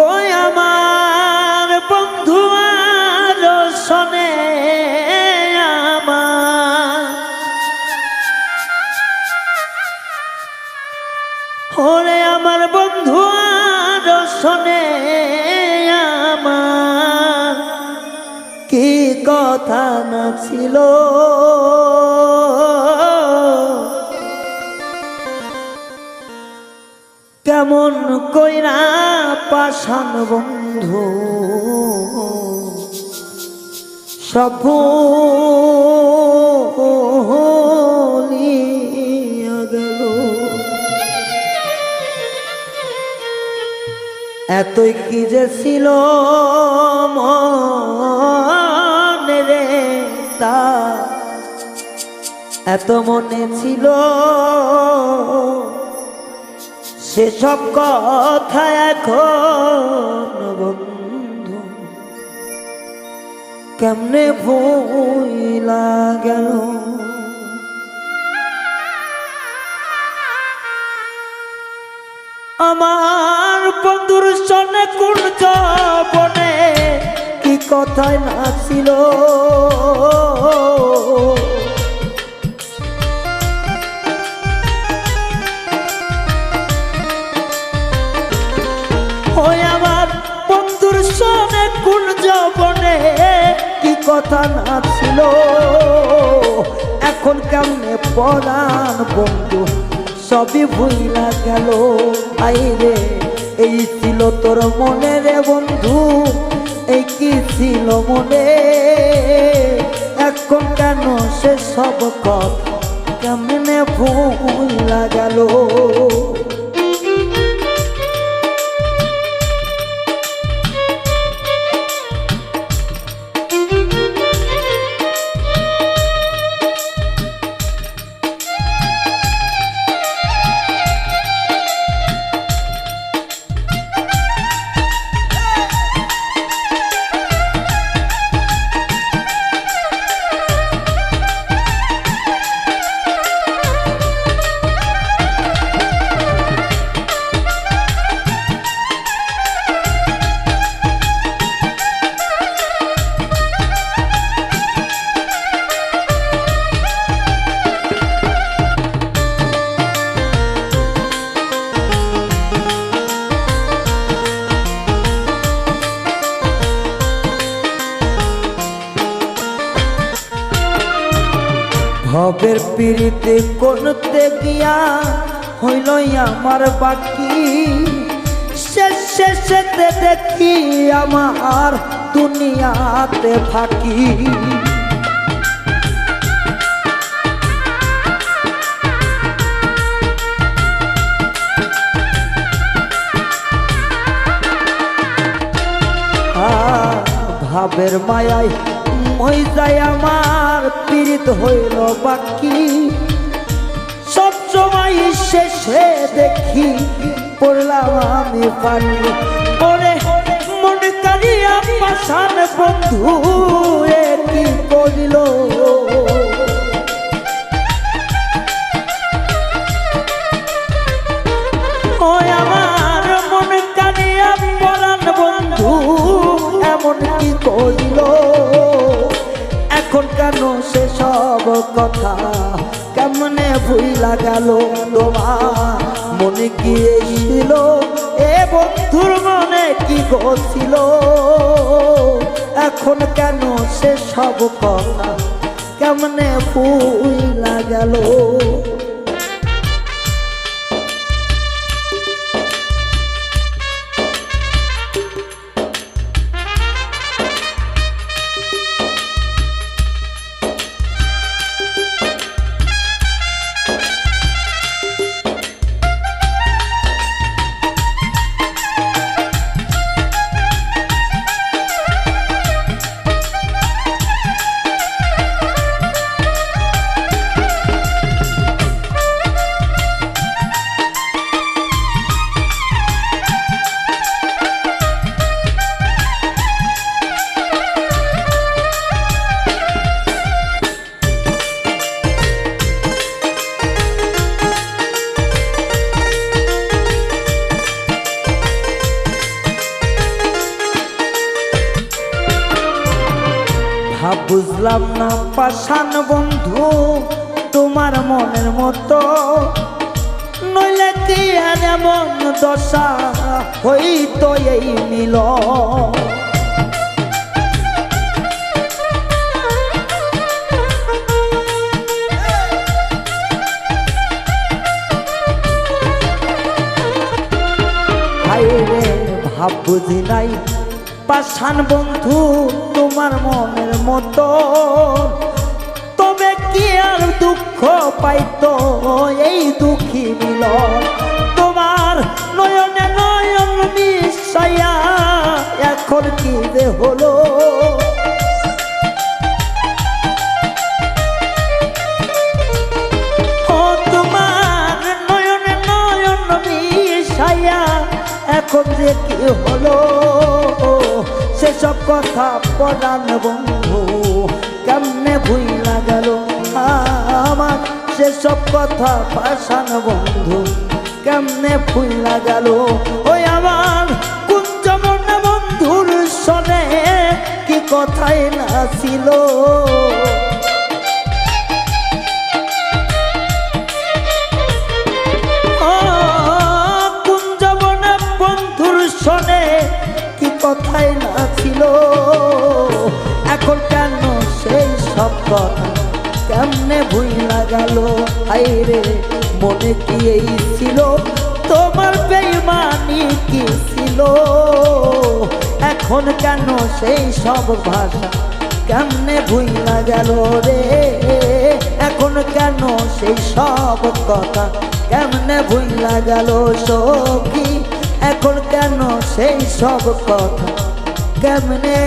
ওই আমার বন্ধু আর শোনে আমার, ওরে আমার বন্ধু আর শোনে আমার, কি কথা না ছিল কেমন কইরা পাশান বন্ধু সব ভুলিয়া গেল। এতই কি যে ছিল মনে রে তা এত মনে ছিল, সেসব কথা এখন বন্ধু কেমনে ভুইলা গেল। আমার বন্ধুর সনে কোন যৌবনে কি কথাই না ছিল, ওই আমার বন্ধুর সনে কোন যৌবনে কি কথা না ছিল, এখন কেমনে পরাণ বন্ধু সবই ভুইলা গেল। আইরে এই ছিল তোর মনে রে বন্ধু, এই কি ছিল মনে, এখন কেন সে সব কথা কেমনে ভুইলা গেল। ভবের পিড়িতে করতে গিয়া হইল আমার বাকি, শেষেতে দেখি আমার দুনিয়াতে ফাঁকি। ভাবের মায়ায় মই যায় আমার পীড়িত হইল বাকি, সব সময় শেষে দেখি পড়লাম আমি পানি। ওরে মন কারিয়া পাশান বন্ধু এ কি করিল, ওই আমার মন কারিয়া পরাণ বন্ধু এমন কি করিল, এখন কেন সে সব কথা কেমনে ভুইলা গেল। তোমার মনে কি ছিল এ বন্ধুর মনে কি গছিল, এখন কেন সে সব কথা কেমনে ভুইলা গেল। বুঝলাম না পাষাণ বন্ধু তোমার মনের মতো, নইলে কি আর এমন দশা হইতো এই মিলন। হায়রে ভাব বুঝি নাই পাষাণ বন্ধু তোমার মনের মতো, তবে কি আর দুঃখ পাইতো এই দুঃখী মিলন। তোমার নয়নে নয়ন মিশাইয়া এখন কি যে হলো, তোমার নয়নে নয়ন মিশাইয়া এখন যে কি হলো, সেসব কথা পরাণ বন্ধু কেমনে ভুইলা গেল আমার, সেসব কথা পাষাণ বন্ধু কেমনে ভুইলা গেল। ওই আমার কুঞ্জবন বন্ধুর শোনে কি কথাই না ছিল, কুঞ্জবন বন্ধুর শোনে কি কথাই না ছিল। এখন কেন সেই সব কথা কেমনে ভুইলা গেল, হায়রে মনে কি এই ছিল তোমার বেঈমানি কি ছিল, এখন কেন সেই সব ভাষা কেমনে ভুইলা গেল রে, এখন কেন সেই সব কথা কেমনে ভুইলা গেল সখী, এখন কেন সেই সব কথা কেমনে